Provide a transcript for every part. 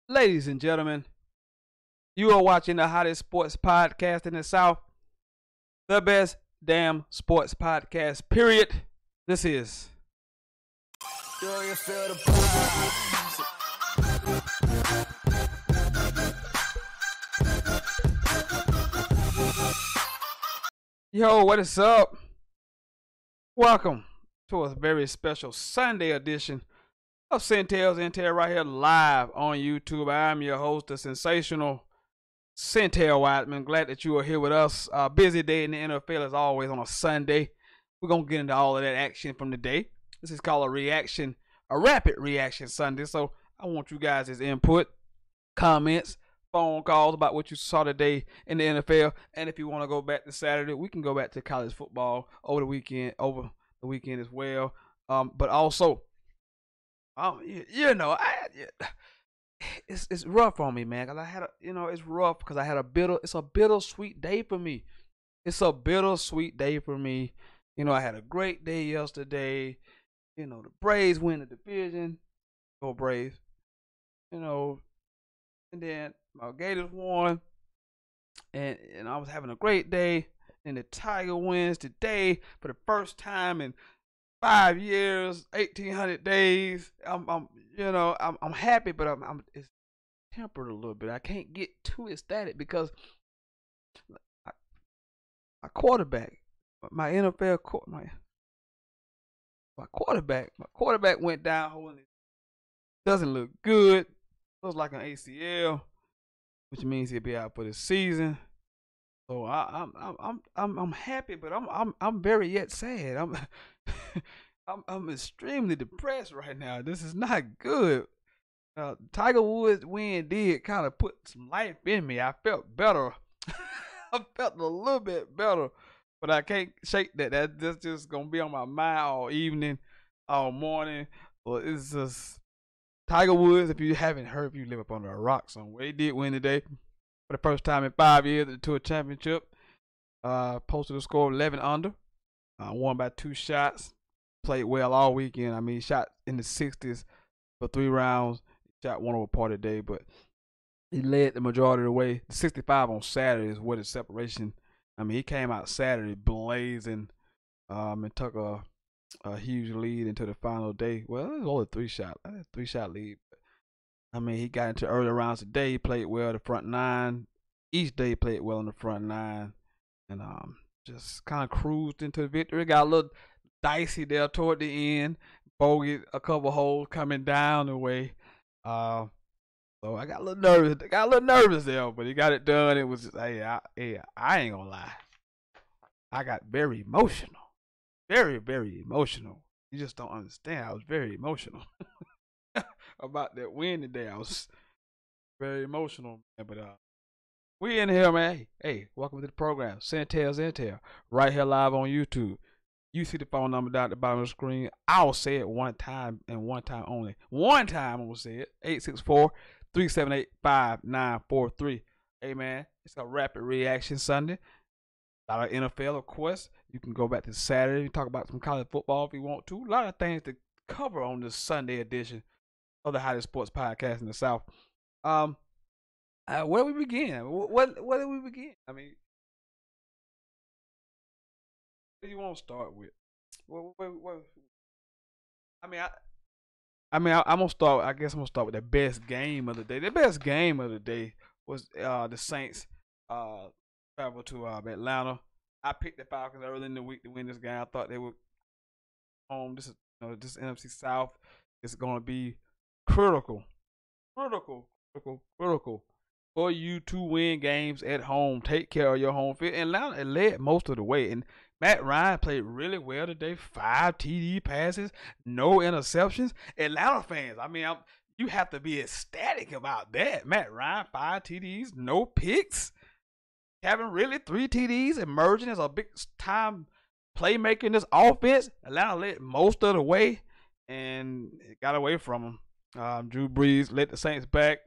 Ladies and gentlemen, you are watching the hottest sports podcast in the South, the best damn sports podcast, period. This is. Do you feel the Yo, what is up? Welcome to a very special Sunday edition of Sentell right here live on YouTube. I'm your host, the sensational Sentell Whiteman. Glad that you are here with us. Busy day in the NFL as always on a Sunday. We're going to get into all of that action from the day. This is called a rapid reaction Sunday. So I want you guys' input, comments, phone calls about what you saw today in the NFL. And if you want to go back to Saturday, we can go back to college football over the weekend as well. But also, it's rough on me, man. Cause it's rough because it's a bittersweet day for me. It's a bittersweet day for me. I had a great day yesterday. The Braves win the division. Go Braves. And then my Gators won, and I was having a great day. And the Tiger wins today for the first time in 5 years, 1,800 days. I'm happy, but it's tempered a little bit. I can't get too ecstatic because my quarterback, my NFL my quarterback went down and it doesn't look good. Looks like an ACL, which means he'll be out for the season. So I'm happy, but I'm very yet sad. I'm extremely depressed right now. This is not good. Tiger Woods' win did kind of put some life in me. I felt better. I felt a little bit better, but I can't shake that. That's just gonna be on my mind all evening, all morning. Well, it's just Tiger Woods. If you haven't heard, if you live up under a rock somewhere, he did win today for the first time in 5 years at the Tour Championship. Posted a score of 11 under. Won by 2 shots. Played well all weekend. I mean, shot in the 60s for 3 rounds. Shot one over par today, but he led the majority of the way. The 65 on Saturday is what his separation. I mean, he came out Saturday blazing, and took a huge lead into the final day. Well, it was only a 3-shot lead. I mean, he got into early rounds today. He played well the front 9. Each day he played well in the front 9, and just kind of cruised into the victory. Got a little dicey there toward the end. Bogeyed a couple holes coming down the way. So I got a little nervous there, but he got it done. It was just, I ain't gonna lie. I got very emotional. Very, very emotional. You just don't understand. I was very emotional about that win today. I was very emotional, man. But we in here, man. Hey, welcome to the program. Sentell, right here live on YouTube. You see the phone number down at the bottom of the screen. I'll say it one time and one time only. One time I'm gonna say it. 864-378-5943. Hey man, it's a rapid reaction Sunday. A lot of NFL, of course. You can go back to Saturday and talk about some college football if you want to. A lot of things to cover on this Sunday edition of the hottest sports podcast in the South. Where do we begin? What do we begin? I mean, what do you want to start with? What, I'm gonna start. I guess I'm gonna start with the best game of the day. The best game of the day was the Saints travel to Atlanta. I picked the Falcons early in the week to win this game. I thought they would home. This NFC South is gonna be critical, critical for you to win games at home. Take care of your home field. And Atlanta led most of the way. And Matt Ryan played really well today. 5 TD passes, no interceptions. Atlanta fans, I mean, you have to be ecstatic about that. Matt Ryan, 5 TDs, no picks. Having really 3 TDs, emerging as a big time playmaker in this offense. Atlanta led most of the way, and it got away from him. Drew Brees led the Saints back.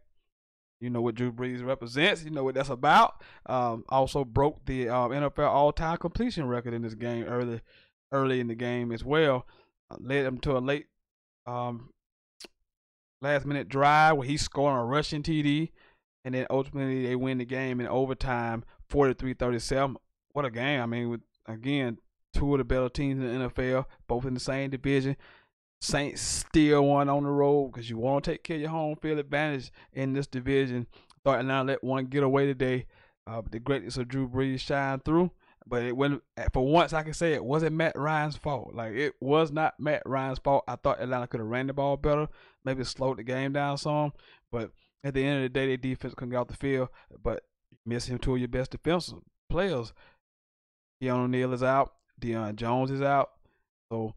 You know what Drew Brees represents. You know what that's about. Also broke the NFL all-time completion record in this game early in the game as well. Led them to a late last minute drive where he's scoring a rushing TD, and then ultimately they win the game in overtime, 43-37. What a game! I mean, with again two of the better teams in the NFL, both in the same division. Saints still won on the road because you want to take care of your home field advantage in this division. Thought now let one get away today. The greatness of Drew Brees shine through. But it went for once. I can say it wasn't Matt Ryan's fault. Like it was not Matt Ryan's fault. I thought Atlanta could have ran the ball better, maybe slowed the game down some. But at the end of the day, their defense couldn't get off the field. But missing two of your best defensive players. Keanu O'Neal is out. Deion Jones is out. So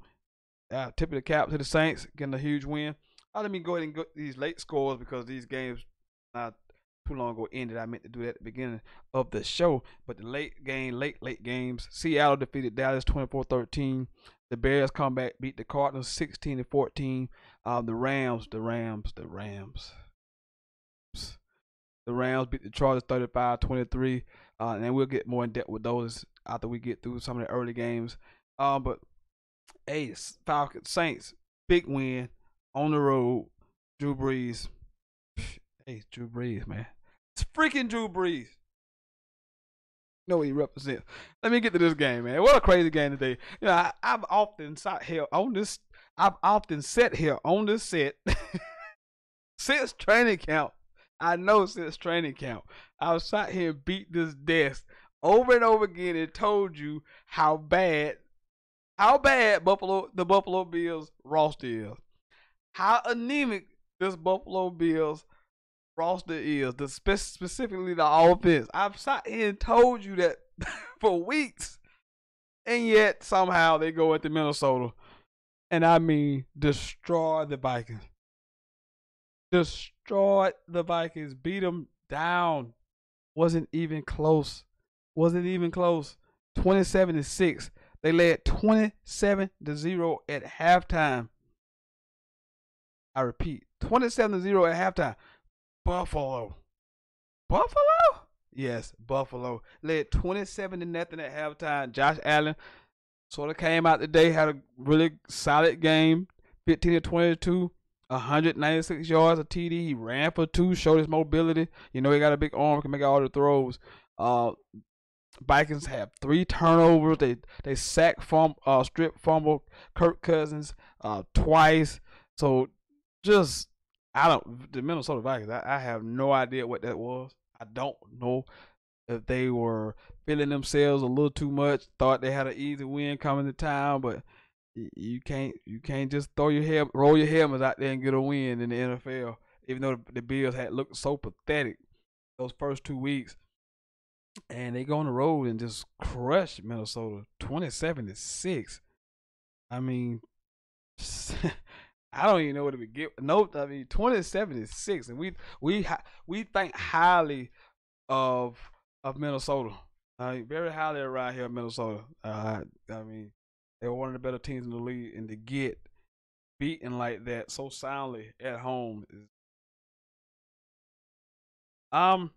tip of the cap to the Saints getting a huge win. Let me go ahead and go these late scores because these games not too long ago ended. I meant to do that at the beginning of the show. But the late games. Seattle defeated Dallas 24-13. The Bears come back, beat the Cardinals 16-14. The Rams beat the Chargers 35-23. And we'll get more in depth with those after we get through some of the early games. But hey, Falcons Saints, big win on the road. Drew Brees. Hey, Drew Brees, man. It's freaking Drew Brees. You know what he represents. Let me get to this game, man. What a crazy game today. You know, I've often sat here on this set since training camp. I know since training camp. I was sat here and beat this desk over and over again and told you how bad the Buffalo Bills roster is. How anemic this Buffalo Bills roster is, specifically the offense. I've sat here and told you that for weeks, and yet somehow they go into Minnesota, and I mean destroy the Vikings. Destroyed the Vikings, beat them down. Wasn't even close. 27-6. They led 27-0 at halftime. I repeat, 27-0 at halftime. Buffalo? Yes, Buffalo led 27-0 at halftime. Josh Allen sort of came out today, had a really solid game, 15-22. 196 yards, a TD. He ran for 2, showed his mobility. You know, he got a big arm, can make all the throws. Vikings have 3 turnovers. They sacked strip fumble Kirk Cousins twice. So the Minnesota Vikings, I have no idea what that was. I don't know if they were feeling themselves a little too much, thought they had an easy win coming to town, but you can't just roll your helmets out there and get a win in the NFL. Even though the Bills had looked so pathetic those first 2 weeks, and they go on the road and just crush Minnesota 27-6. I mean, I don't even know what to begin. No, I mean 27-6, and we think highly of Minnesota. Very highly around here in Minnesota. I mean, they were one of the better teams in the league, and to get beaten like that so soundly at home is another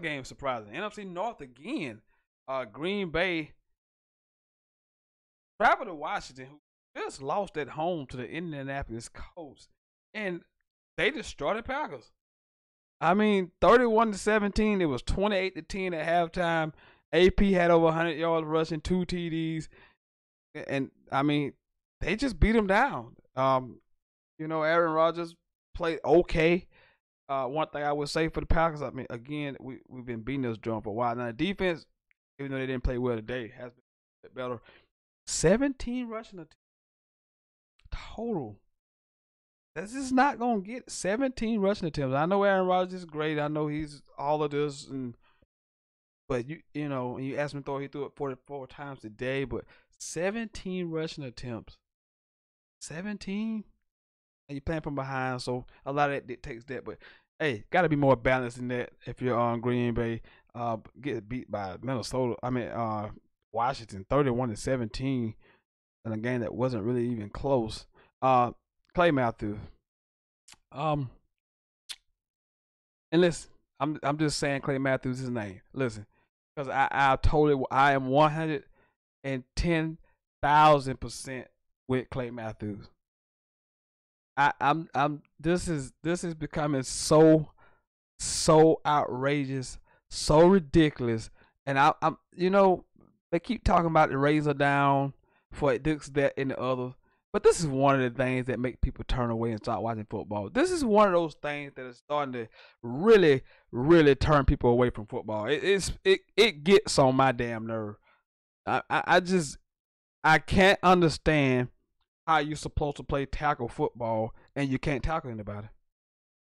game surprising. NFC North again. Green Bay traveled to Washington, who just lost at home to the Indianapolis Colts, and they destroyed the Packers. I mean, 31-17. It was 28-10 at halftime. AP had over 100 yards rushing, 2 TDs, and I mean, they just beat them down. You know, Aaron Rodgers played okay. One thing I would say for the Packers, I mean, again, we've been beating this drum for a while. Now, the defense, even though they didn't play well today, has been better. 17 rushing attempts total. This is not going to get 17 rushing attempts. I know Aaron Rodgers is great. I know he's all of this, but you know, you asked him to throw, he threw it 44 times today, but 17 rushing attempts. 17? And you're playing from behind, so a lot of that takes that. But hey, got to be more balanced than that if you're on Green Bay. Get beat by Washington 31-17 in a game that wasn't really even close. Clay Matthews. And listen, I'm just saying Clay Matthews is his name. Listen, because I am 110,000% with Clay Matthews. I'm this is becoming so outrageous, so ridiculous, and I'm they keep talking about the razor down for this, that, and the other. But this is one of the things that make people turn away and start watching football. This is one of those things that is starting to really, really turn people away from football. It gets on my damn nerve. I just I can't understand how you're supposed to play tackle football and you can't tackle anybody.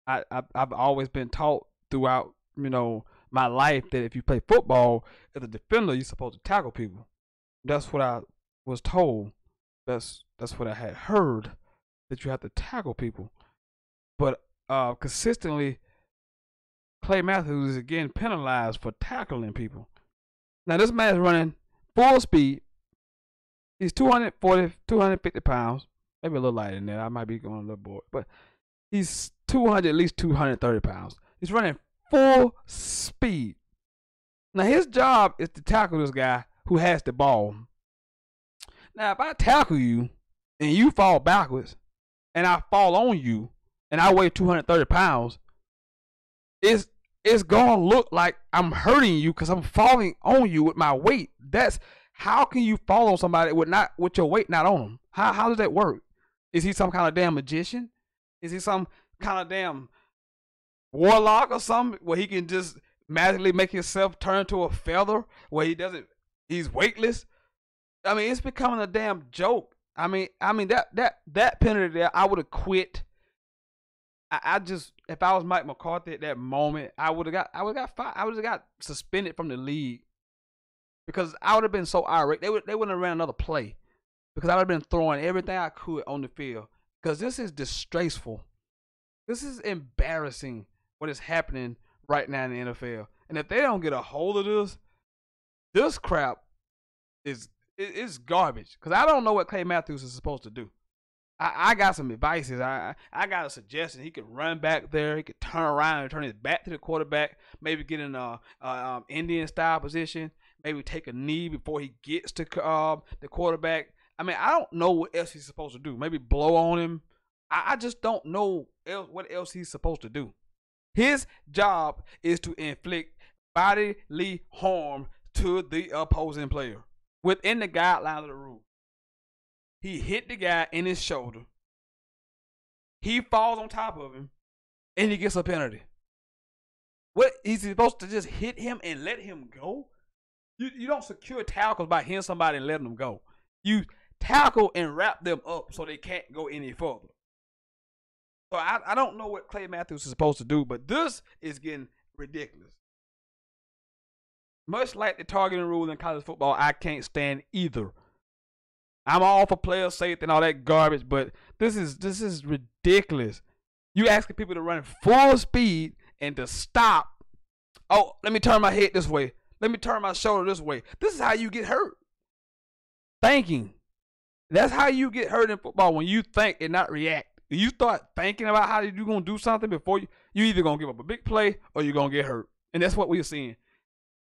I've always been taught throughout my life that if you play football as a defender, you're supposed to tackle people. That's what I was told. That's what I had heard, that you have to tackle people. But consistently, Clay Matthews is getting penalized for tackling people. Now this man is running full speed. He's 240, 250 pounds, maybe a little lighter than that. I might be going a little bored, but he's 200, at least 230 pounds. He's running full speed. Now his job is to tackle this guy who has the ball. Now if I tackle you and you fall backwards and I fall on you and I weigh 230 pounds, it's gonna look like I'm hurting you because I'm falling on you with my weight. That's how can you fall on somebody with your weight not on them? How does that work? Is he some kind of damn magician? Is he some kind of damn warlock or something where he can just magically make himself turn to a feather where he's weightless? I mean, it's becoming a damn joke. I mean that penalty there, I would have quit. I just, if I was Mike McCarthy at that moment, I would have got fired. I would have got suspended from the league because I would have been so irate. They wouldn't have ran another play because I would have been throwing everything I could on the field because this is disgraceful. This is embarrassing what is happening right now in the NFL. And if they don't get a hold of this crap is garbage because I don't know what Clay Matthews is supposed to do. I got some advices. I got a suggestion. He could run back there. He could turn around and turn his back to the quarterback. Maybe get in a Indian style position. Maybe take a knee before he gets to the quarterback. I mean, I don't know what else he's supposed to do. Maybe blow on him. I just don't know what else he's supposed to do. His job is to inflict bodily harm to the opposing player within the guidelines of the rule. He hit the guy in his shoulder. He falls on top of him, and he gets a penalty. What, he's supposed to just hit him and let him go? You don't secure tackles by hitting somebody and letting them go. You tackle and wrap them up so they can't go any further. So I don't know what Clay Matthews is supposed to do, but this is getting ridiculous. Much like the targeting rule in college football, I can't stand either. I'm all for player safety and all that garbage, but this is ridiculous. You asking people to run full speed and to stop. Oh, let me turn my head this way. Let me turn my shoulder this way. This is how you get hurt. Thinking. That's how you get hurt in football, when you think and not react. When you start thinking about how you're going to do something before you either going to give up a big play or you're going to get hurt. And that's what we're seeing.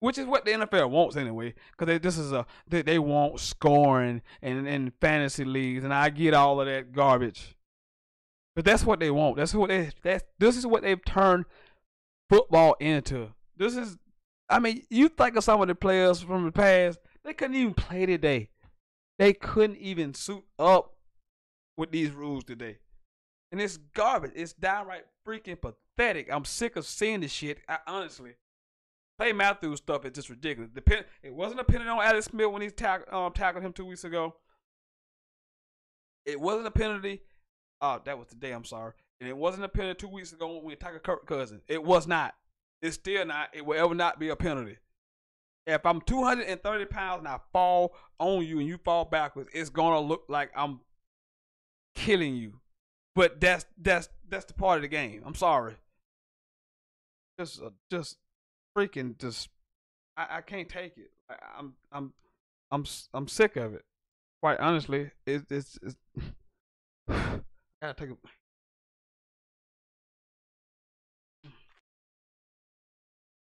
Which is what the NFL wants anyway, because they want scoring and fantasy leagues, and I get all of that garbage, but that's what they want. This is what they've turned football into. I mean, you think of some of the players from the past, they couldn't even play today. They couldn't even suit up with these rules today, and it's garbage. It's downright freaking pathetic. I'm sick of seeing this shit. Honestly. Clay Matthews stuff is just ridiculous. It wasn't a penalty on Alex Smith when he tackled him 2 weeks ago. It wasn't a penalty. That was today. I'm sorry. And it wasn't a penalty 2 weeks ago when he tackled Kirk Cousins. It was not. It's still not. It will ever not be a penalty. If I'm 230 pounds and I fall on you and you fall backwards, it's gonna look like I'm killing you. But that's the part of the game. I'm sorry. Just. Freaking just, I can't take it. I'm sick of it. Quite honestly, it's I gotta take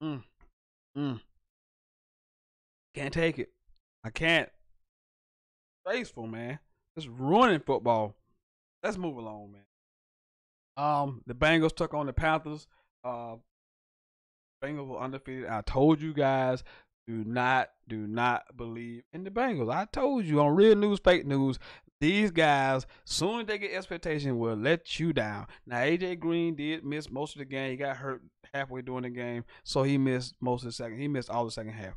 a. Can't take it. I can't. Graceful, man. It's ruining football. Let's move along, man. The Bengals took on the Panthers. Uh, Bengals were undefeated. I told you guys, do not believe in the Bengals. I told you on real news, fake news. These guys, soon as they get expectation, will let you down. Now AJ Green did miss most of the game. He got hurt halfway during the game, so he missed most of the second. He missed all the second half.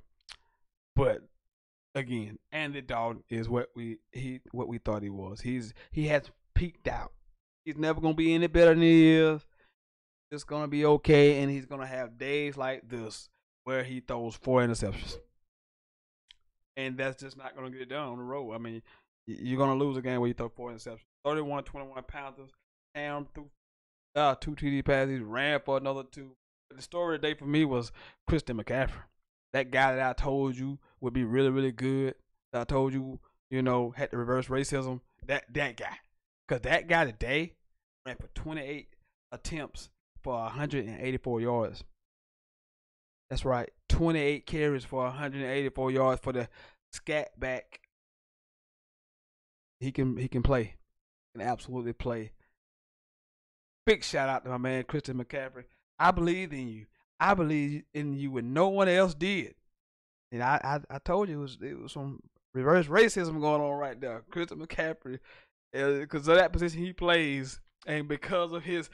But again, Andy Dalton is what we thought he was. He has peaked out. He's never gonna be any better than he is. It's gonna be okay, and he's gonna have days like this where he throws 4 interceptions, and that's just not gonna get it done on the road. I mean, you're gonna lose a game where you throw 4 interceptions. 31-21 Panthers. Ham threw 2 TD passes, ran for another 2. But the story of the day for me was Christian McCaffrey. That guy that I told you would be really, really good. That I told you, had to reverse racism. That guy. Because that guy today ran for 28 attempts for 184 yards. That's right. 28 carries for 184 yards for the scat back. He can play. He can absolutely play. Big shout out to my man Christian McCaffrey. I believe in you. I believe in you when no one else did. And I told you it was some reverse racism going on right there. Christian McCaffrey, because of that position he plays, and because of his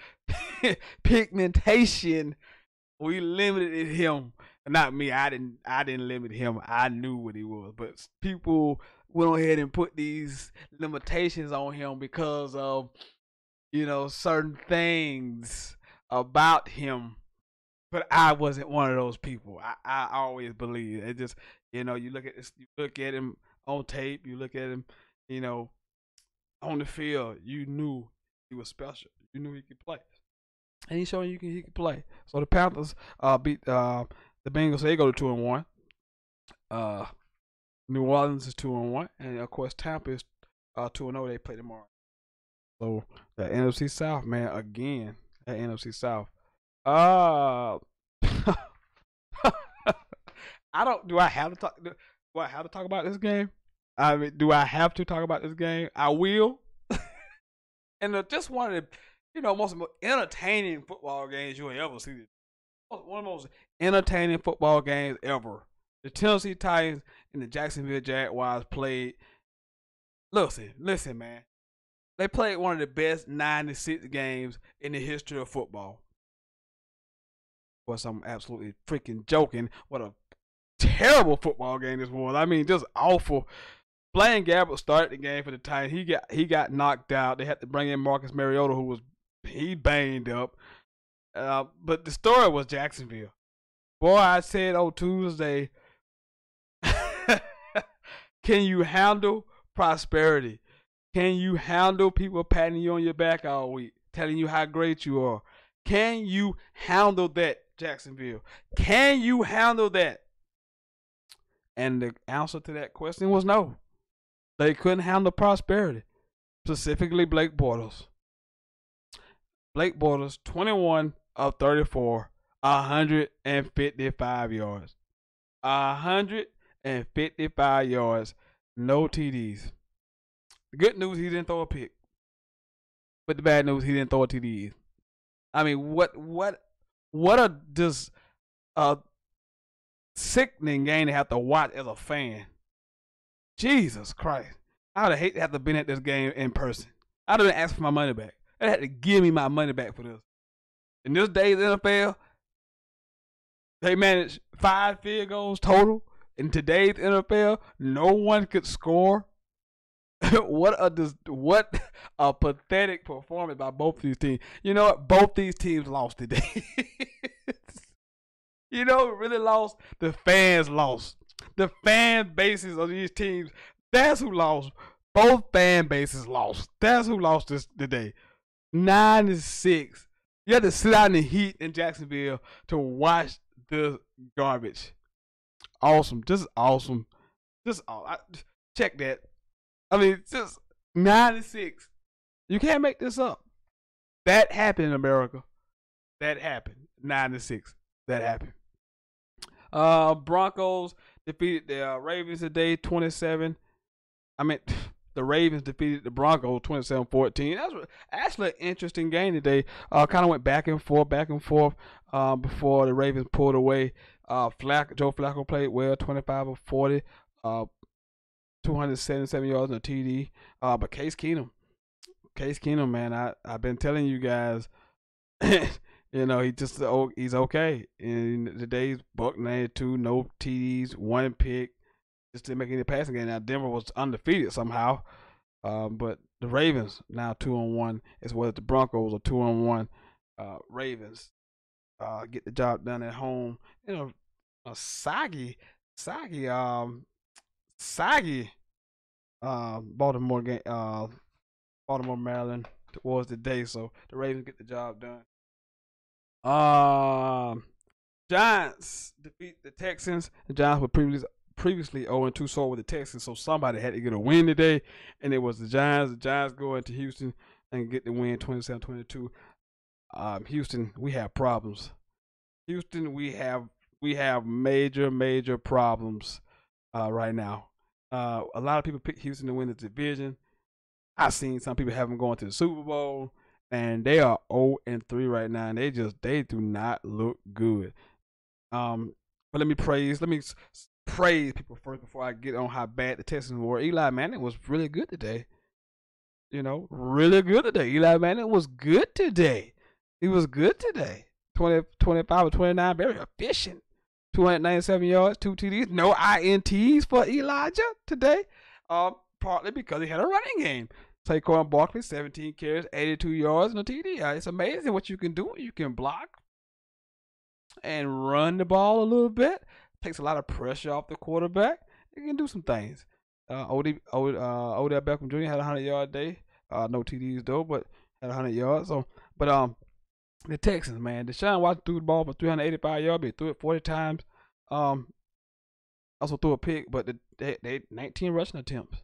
pigmentation, we limited him. Not me. I didn't limit him. I knew what he was. But people went ahead and put these limitations on him because of certain things about him. But I wasn't one of those people. I always believe it. Just you look at him on tape. You look at him, on the field. You knew he was special. You knew he could play, and he's showing he could play. So the Panthers beat the Bengals. They go to 2-1. New Orleans is 2-1, and of course Tampa is 2-0. They play tomorrow. So the NFC South, man, again, that NFC South. I don't. Do I have to talk? Do I have to talk about this game? I mean, do I have to talk about this game? I will. And just one of the, most entertaining football games you will ever see. One of the most entertaining football games ever. The Tennessee Titans and the Jacksonville Jaguars played. Listen, man. They played one of the best 96 games in the history of football. Of course, I'm absolutely freaking joking. What a terrible football game this was. I mean, just awful. Blaine Gabbert started the game for the Titans. He got knocked out. They had to bring in Marcus Mariota, who was banged up. But the story was Jacksonville. Boy, I said on Tuesday, can you handle prosperity? Can you handle people patting you on your back all week, telling you how great you are? Can you handle that, Jacksonville? Can you handle that? And the answer to that question was no. They couldn't handle prosperity, specifically Blake Bortles. Blake Bortles, 21 of 34, 155 yards. 155 yards, no TDs. The good news, he didn't throw a pick. But the bad news, he didn't throw a TD. I mean, what a just sickening game to have to watch as a fan. Jesus Christ. I would hate to have to been at this game in person. I'd have been asking for my money back. They had to give me my money back for this. In this day's NFL, they managed 5 field goals total. In today's NFL, no one could score. What a pathetic performance by both these teams. You know what? Both these teams lost today. Who really lost? The fans lost. The fan bases of these teams. That's who lost. Both fan bases lost. That's who lost this today. 9-6. You had to sit out in the heat in Jacksonville to watch the garbage. Awesome. Just awesome. Check that. I mean, just 9-6. You can't make this up. That happened in America. That happened. 9-6. That happened. Broncos defeated the Ravens today, 27. I mean, the Ravens defeated the Broncos 27-14. That was actually an interesting game today. Kind of went back and forth, before the Ravens pulled away. Joe Flacco played well, 25 of 40, 277 yards on a TD. But Case Keenum, man, I've been telling you guys, he's okay. And today's buck 92, no TDs, one pick, just didn't make any passing game. Now Denver was undefeated somehow, but the Ravens now 2-1, as well as the Broncos are 2-1. Ravens get the job done at home. A soggy Baltimore game, Baltimore, Maryland towards the day, so the Ravens get the job done. Giants defeat the Texans. The Giants were previously 0-2, so with the Texans, so somebody had to get a win today, and it was the Giants. The Giants go into Houston and get the win 27-22. Houston, we have problems. Houston, we have major problems right now. A lot of people pick Houston to win the division. I've seen some people have them going to the Super Bowl, and they are 0-3 right now, and they do not look good. But let me praise people first before I get on how bad the Texans were. Eli Manning was really good today. Really good today. Eli Manning was good today. He was good today. 25 or 29, very efficient. 297 yards, 2 TDs, no INTs for Elijah today. Partly because he had a running game. Saquon Barkley, 17 carries, 82 yards, and a TD. It's amazing what you can do. You can block and run the ball a little bit. Takes a lot of pressure off the quarterback. You can do some things. Odell Beckham Jr. had a 100-yard day. No TDs though, but had 100 yards. The Texans, man, Deshaun Watson threw the ball for 385 yards. They threw it 40 times. Also threw a pick, but they 19 rushing attempts.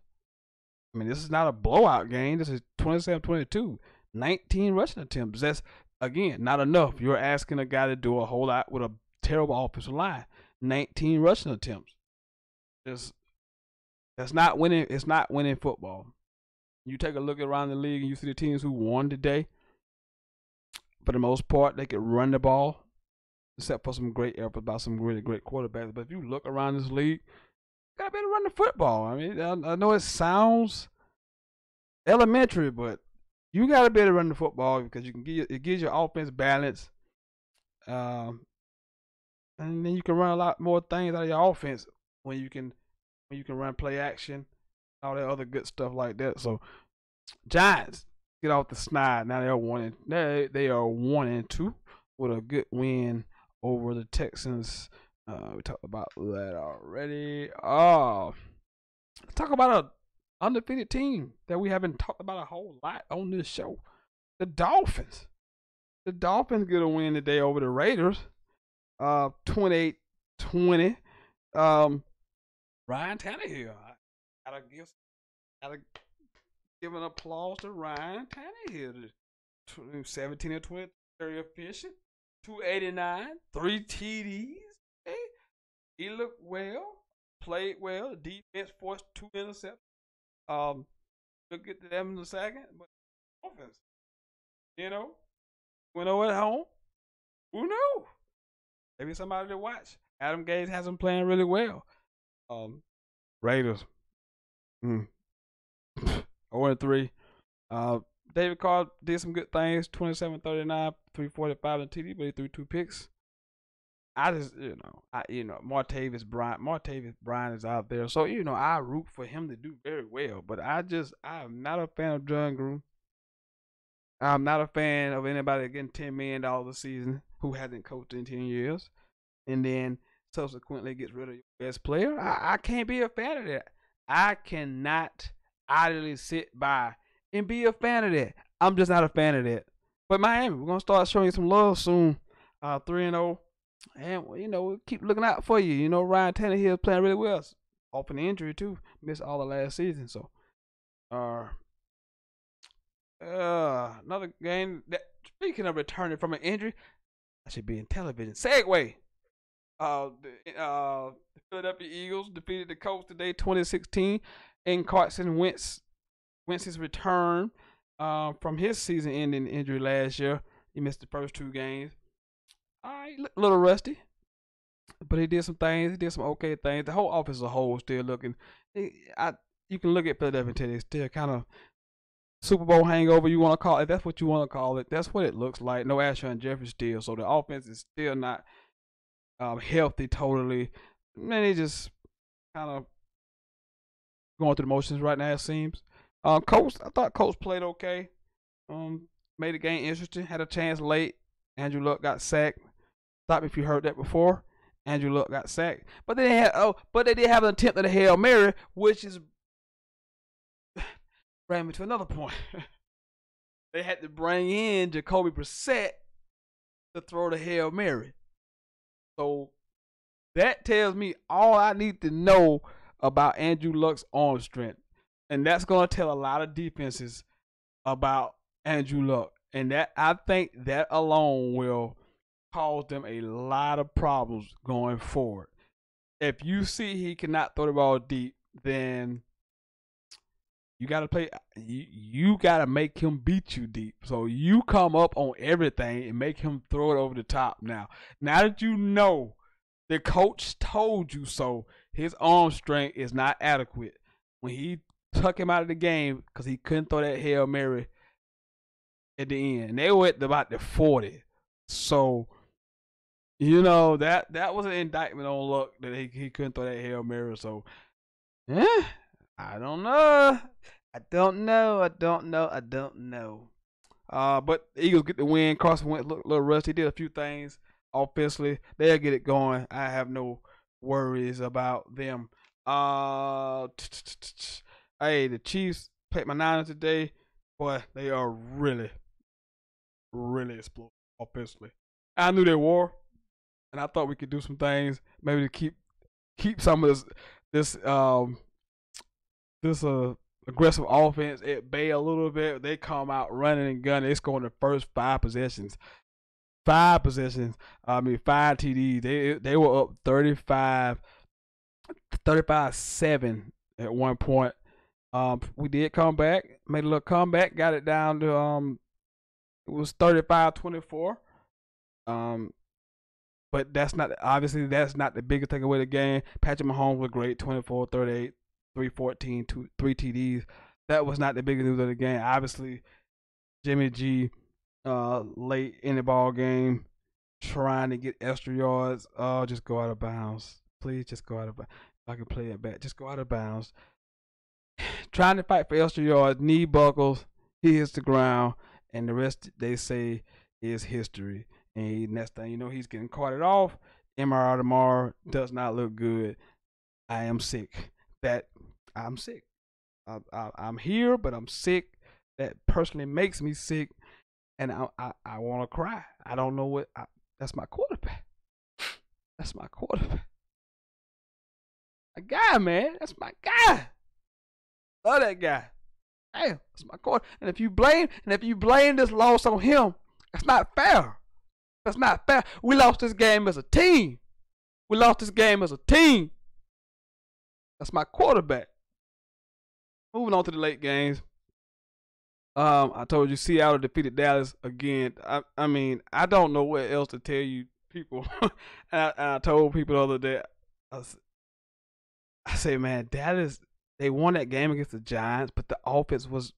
I mean, this is not a blowout game. This is 27-22. 19 rushing attempts. That's, again, not enough. You're asking a guy to do a whole lot with a terrible offensive line. 19 rushing attempts. That's not winning. It's not winning football. You take a look around the league and you see the teams who won today. For the most part, they could run the ball, except for some great efforts by some really great quarterbacks. But if you look around this league, you gotta be able to run the football. I mean, I know it sounds elementary, but you gotta be able to run the football because it gives your offense balance, and then you can run a lot more things out of your offense when you can run play action, all that other good stuff like that. So, Giants get off the snide. Now they are 1-2 with a good win over the Texans. We talked about that already. Let's talk about an undefeated team that we haven't talked about a whole lot on this show. The Dolphins. The Dolphins get a win today over the Raiders. 28-20. Ryan Tannehill. I gotta give an applause to Ryan Tannehill. 17 and 20, very efficient. 289, 3 TDs. Okay. He looked well, played well. The defense forced 2 interceptions. We'll get to them in a second. But offense, went over at home. Who knew? Maybe somebody to watch. Adam Gase has them playing really well. Raiders. 0-3. David Carr did some good things. 27-39, 345 and TD, but he threw 2 picks. I just, Martavis Bryant is out there, so I root for him to do very well. But I'm not a fan of John Gruden. I'm not a fan of anybody getting $10 million a season who hasn't coached in 10 years, and then subsequently gets rid of your best player. I can't be a fan of that. I cannot idly sit by and be a fan of that. I'm just not a fan of that. But Miami, we're gonna start showing you some love soon. 3-0, and we'll keep looking out for you. Ryan Tannehill is playing really well, off an injury too. Missed all the last season, so another game that, speaking of returning from an injury, I should be in television. Segue. The Philadelphia Eagles defeated the Colts today, 2016, in Carson Wentz Wentz's return from his season-ending injury last year. He missed the first 2 games. All right, a little rusty, but he did some things. He did some okay things. The whole offense as a whole still looking. You can look at Philadelphia today. They still kind of Super Bowl hangover. You want to call it? That's what you want to call it. That's what it looks like. No Alshon Jeffrey still, so the offense is still not healthy totally. Man, they just kind of going through the motions right now. It seems. Coach, I thought Coach played okay. Made the game interesting. Had a chance late. Andrew Luck got sacked. Stop me if you heard that before. Andrew Luck got sacked, but they did have an attempt at a Hail Mary, which is bring me to another point. They had to bring in Jacoby Brissett to throw the Hail Mary. So that tells me all I need to know about Andrew Luck's arm strength. And that's going to tell a lot of defenses about Andrew Luck. And that I think that alone will cause them a lot of problems going forward. If you see he cannot throw the ball deep, then you got to play. You got to make him beat you deep. So you come up on everything and make him throw it over the top. Now that you know the coach told you so, his arm strength is not adequate. When he took him out of the game because he couldn't throw that Hail Mary at the end, they were at about the 40. So that was an indictment on Luck that he couldn't throw that Hail Mary. So I don't know. But the Eagles get the win. Carson Wentz looked a little rusty. He did a few things offensively. They'll get it going. I have no worries about them. Hey, the Chiefs played my Niners today. Boy, they are really, really explosive offensively. I knew they were, and I thought we could do some things maybe to keep some of this aggressive offense at bay a little bit. They come out running and gunning. They score in the first 5 possessions. 5 possessions. 5 TDs. They were up 35-7 at one point. We did come back, made a little comeback, got it down to it was 35-24. But that's not the biggest thing away the game. Patrick Mahomes was great, 24-38. 314, 3 TDs. That was not the biggest news of the game. Obviously, Jimmy G late in the ball game trying to get extra yards. Oh, just go out of bounds. Please just go out of bounds. If I can play it back, just go out of bounds. Trying to fight for extra yards, knee buckles, he hits the ground, and the rest they say is history. And next thing you know, he's getting carted off. MRI tomorrow does not look good. I am sick. I'm sick. I'm here, but I'm sick. That personally makes me sick, and I want to cry. I don't know what. That's my quarterback. That's my quarterback. A guy, man. That's my guy. Love that guy. Damn, that's my quarterback. And if you blame this loss on him, that's not fair. That's not fair. We lost this game as a team. That's my quarterback. Moving on to the late games. I told you Seattle defeated Dallas again. I mean, I don't know what else to tell you people. I told people the other day, I say, man, Dallas, they won that game against the Giants, but the offense was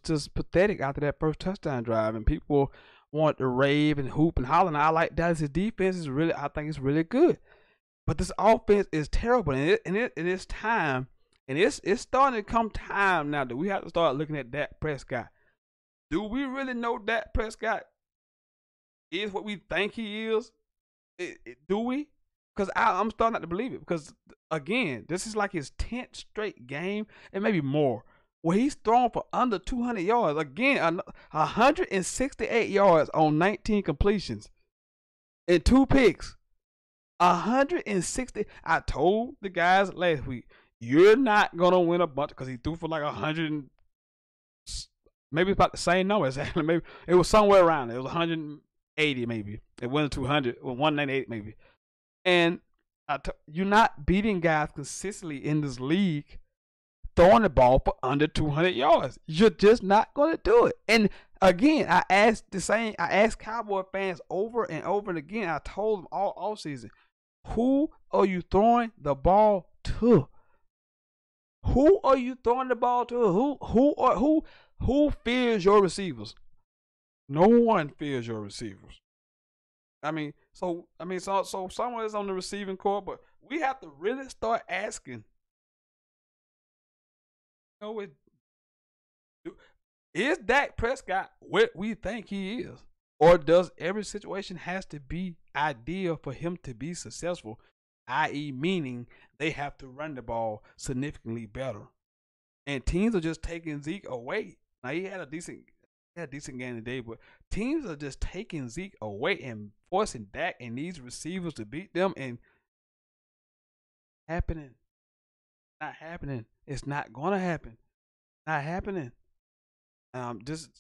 just pathetic after that first touchdown drive, and people wanted to rave and hoop and holler. And I like Dallas' defense I think it's really good. But this offense is terrible, and it's time, and it's starting to come time now that we have to start looking at Dak Prescott. Do we really know Dak Prescott is what we think he is? Do we? Because I'm starting not to believe it. Because again, this is like his 10th straight game, and maybe more, where he's thrown for under 200 yards. Again, 168 yards on 19 completions and 2 picks. 160. I told the guys last week, you're not gonna win a bunch because he threw for like 100. Maybe it's about the same number exactly. Maybe it was somewhere around there. It was 180 maybe. It wasn't 200. Well, 198 maybe. And you're not beating guys consistently in this league throwing the ball for under 200 yards. You're just not going to do it. And again, I asked Cowboy fans over and over and again. I told them all season, who are you throwing the ball to? Who are you throwing the ball to? Who fears your receivers? No one fears your receivers. So someone is on the receiving court, but we have to really start asking. Is Dak Prescott what we think he is? Or does every situation has to be ideal for him to be successful? I.e., meaning they have to run the ball significantly better. And teams are just taking Zeke away. Now he had a decent game today, but teams are just taking Zeke away and forcing Dak and these receivers to beat them, and not happening. It's not gonna happen. Not happening. Just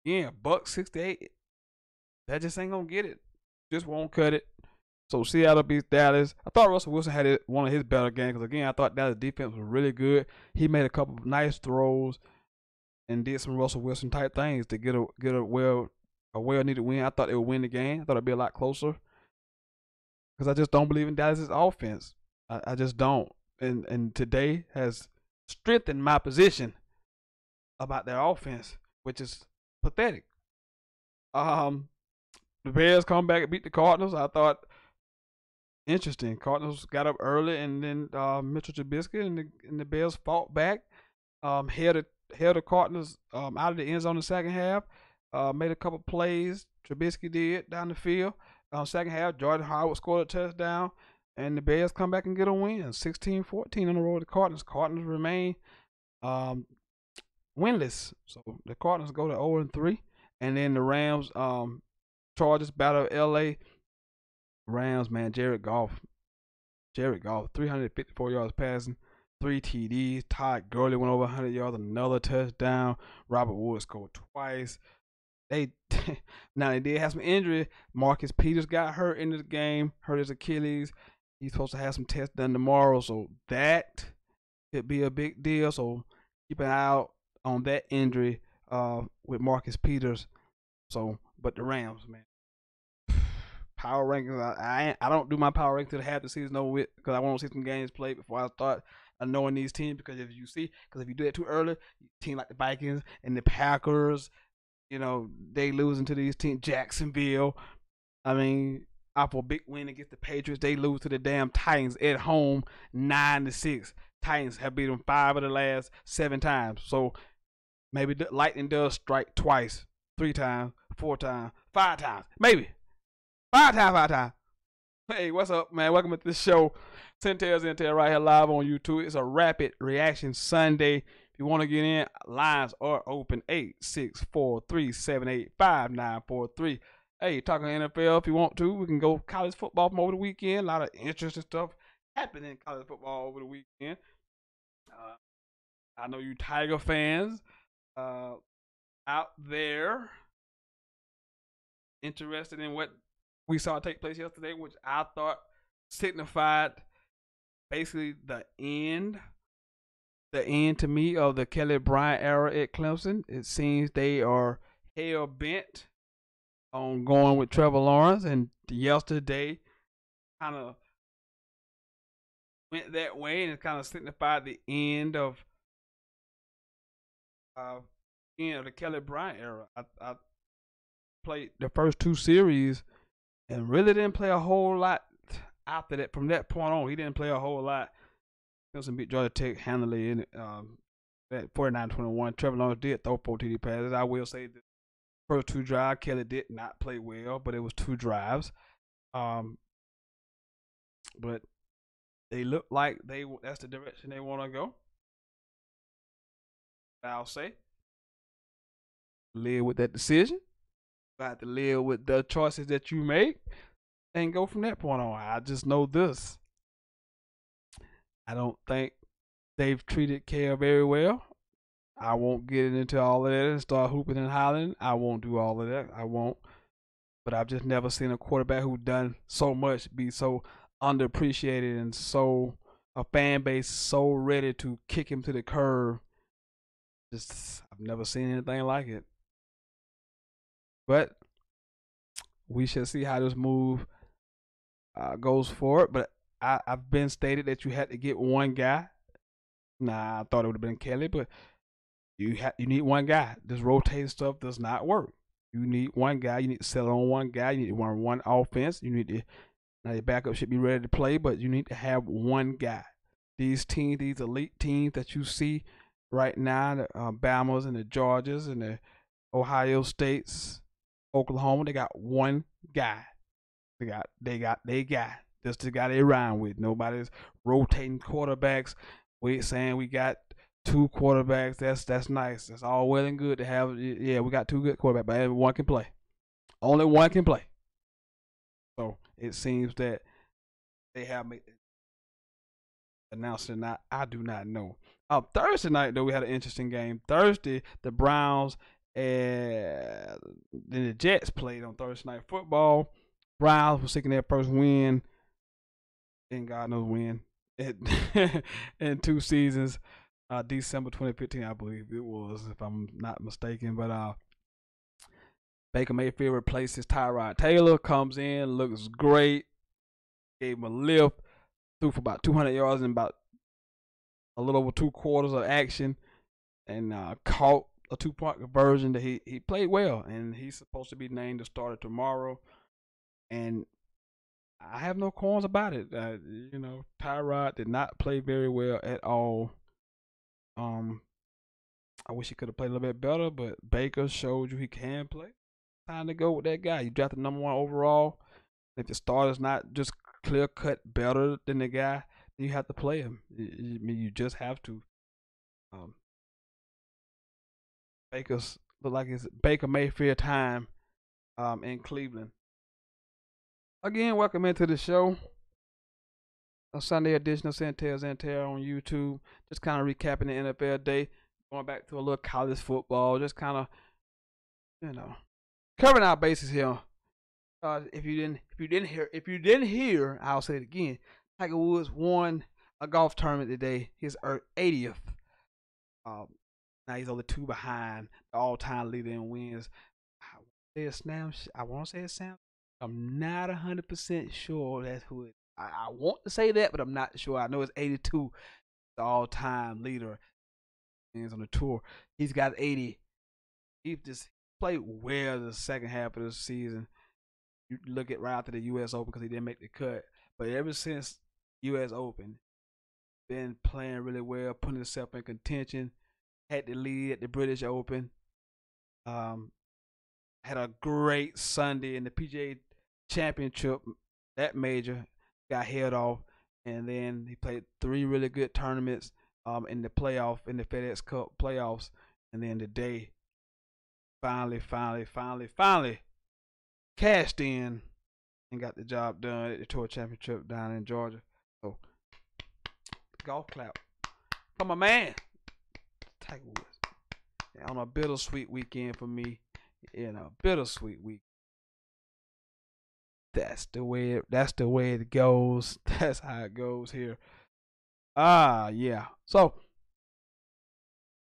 yeah, $1.68. That just ain't gonna get it. Just won't cut it. So Seattle beats Dallas. I thought Russell Wilson had one of his better games because again I thought Dallas defense was really good. He made a couple of nice throws and did some Russell Wilson type things to get a well needed win. I thought they would win the game. I thought it'd be a lot closer because I just don't believe in Dallas's offense. I just don't. And today has strengthened my position about their offense, which is pathetic. The Bears come back and beat the Cardinals. I thought interesting. Cardinals got up early, and then Mitchell Trubisky and the Bears fought back. Held the Cardinals out of the end zone in the second half. Made a couple plays. Trubisky did down the field. Second half, Jordan Howard scored a touchdown, and the Bears come back and get a win, 16-14 on the road to the Cardinals. Cardinals remain winless, so the Cardinals go to 0-3, and then the Rams Chargers battle L.A. Rams, man, Jared Goff, 354 yards passing, 3 TDs. Todd Gurley went over 100 yards, another touchdown. Robert Woods scored twice. Now they did have some injury. Marcus Peters got hurt in the game, hurt his Achilles. He's supposed to have some tests done tomorrow, so that could be a big deal. So keep an eye out on that injury with Marcus Peters. So, but the Rams, man, power rankings. I don't do my power rankings till half the season over with because I want to see some games played before I start knowing these teams. Because if you do that too early, team like the Vikings and the Packers, they losing to these teams. Jacksonville, after a big win against the Patriots, they lose to the damn Titans at home, 9-6. Titans have beat them 5 of the last 7 times. So maybe the lightning does strike twice, 3 times, 4 times, 5 times, maybe 5 times. Hey, what's up, man? Welcome to the show. Sentell right here live on YouTube. It's a rapid reaction Sunday. If you want to get in, lines are open, 864-378-5943. Hey, talking NFL if you want to. We can go college football from over the weekend. A lot of interesting stuff happening in college football over the weekend. I know you Tiger fans out there interested in what we saw take place yesterday, which I thought signified basically the end to me of the Kelly Bryant era at Clemson. It seems they are hell bent on going with Trevor Lawrence, and yesterday kind of went that way, and it kind of signified the end of the Kelly Bryant era. I played the first 2 series and really didn't play a whole lot after that. From that point on, he didn't play a whole lot. Clemson beat Georgia Tech handily in at 49-21. Trevor Lawrence did throw 4 TD passes. I will say the first 2 drives, Kelly did not play well, but it was 2 drives. But they look like that's the direction they want to go. I'll say, live with that decision. You have to live with the choices that you make and go from that point on. I just know this. I don't think they've treated Kel very well. I won't get into all of that and start hooping and hollering. I won't do all of that. I won't. But I've just never seen a quarterback who done so much be so underappreciated and so a fan base so ready to kick him to the curb. Just I've never seen anything like it. But we shall see how this move goes forward. But I've been stated that you had to get one guy. Nah, I thought it would have been Kelly, but you need one guy. This rotating stuff does not work. You need one guy. You need to settle on one guy. You need to run one offense. You need to now your backup should be ready to play, but you need to have one guy. These teams, these elite teams that you see right now, the Bamas and the Georgias and the Ohio States, Oklahoma, they got one guy. They got just the guy they rhyme with. Nobody's rotating quarterbacks. We saying we got two quarterbacks. That's nice. That's all well and good to have. Yeah, we got two good quarterbacks, but everyone can play. Only one can play. So it seems that they have announced it. I do not know. Thursday night though, we had an interesting game. Thursday, the Browns and then the Jets played on Thursday Night Football. Browns were seeking their first win, and God knows when, in 2 seasons. December 2015, I believe it was, if I'm not mistaken. But Baker Mayfield replaces Tyrod Taylor, comes in, looks great, gave him a lift, threw for about 200 yards in about a little over 2 quarters of action, and caught a 2-point conversion. That he played well, and he's supposed to be named the starter tomorrow. And I have no qualms about it. Tyrod did not play very well at all. I wish he could have played a little bit better, but Baker showed you he can play. Time to go with that guy. You drafted number 1 overall. If the starter's not just clear cut better than the guy, then you have to play him. You just have to. Baker's look like it's Baker Mayfield time in Cleveland. Again, welcome into the show. A Sunday edition of Sentell on YouTube. Just kind of recapping the NFL day. Going back to a little college football. Just kind of, covering our bases here. If you didn't hear, I'll say it again. Tiger Woods won a golf tournament today. His 80th. Now he's only 2 behind the all-time leader in wins. I want to say it's Sam. I'm not 100% sure that's who it is. I want to say that, but I'm not sure. I know it's 82, the all-time leader on the tour. He's got 80. He just played well the second half of the season. You look at right after the U.S. Open because he didn't make the cut. But ever since U.S. Open, been playing really well, putting himself in contention. Had the lead at the British Open. Had a great Sunday in the PGA Championship. That major got held off, and then he played 3 really good tournaments in the playoff, in the FedEx Cup playoffs, and then today finally cashed in and got the job done at the Tour Championship down in Georgia. So golf clap for my man Tiger Woods. On a bittersweet weekend for me. Bittersweet week. That's the way it goes. That's how it goes here. Yeah. So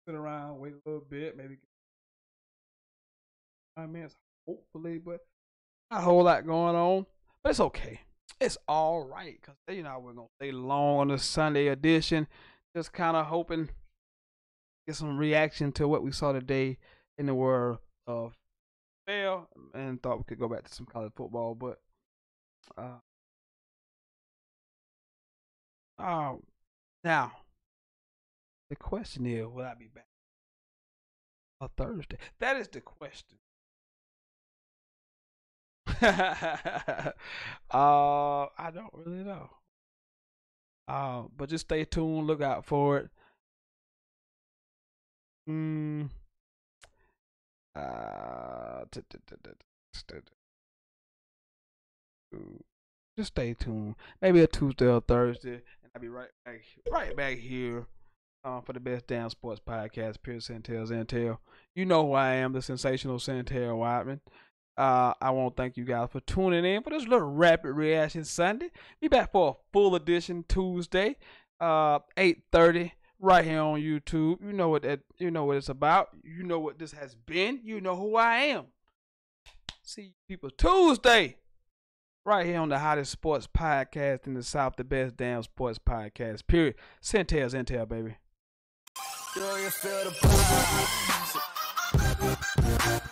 sit around, wait a little bit, maybe 5 minutes, hopefully, but not a whole lot going on. But it's okay. It's all right, because we're gonna stay long on the Sunday edition. Just kind of hoping get some reaction to what we saw today in the world of fail, and thought we could go back to some college football, but now the question is, will I be back on Thursday? That is the question. I don't really know. But just stay tuned, look out for it. Just stay tuned. Maybe a Tuesday or Thursday, and I'll be right back here for the best damn sports podcast. Pure Sentell. You know who I am, the sensational Sentell Whiteman. I want to thank you guys for tuning in for this little rapid reaction Sunday. Be back for a full edition Tuesday. 8:30 right here on YouTube. You know what it's about. You know what this has been. You know who I am. See you people Tuesday right here on the hottest sports podcast in the South, the best damn sports podcast. Period. Sentell, baby. You feel the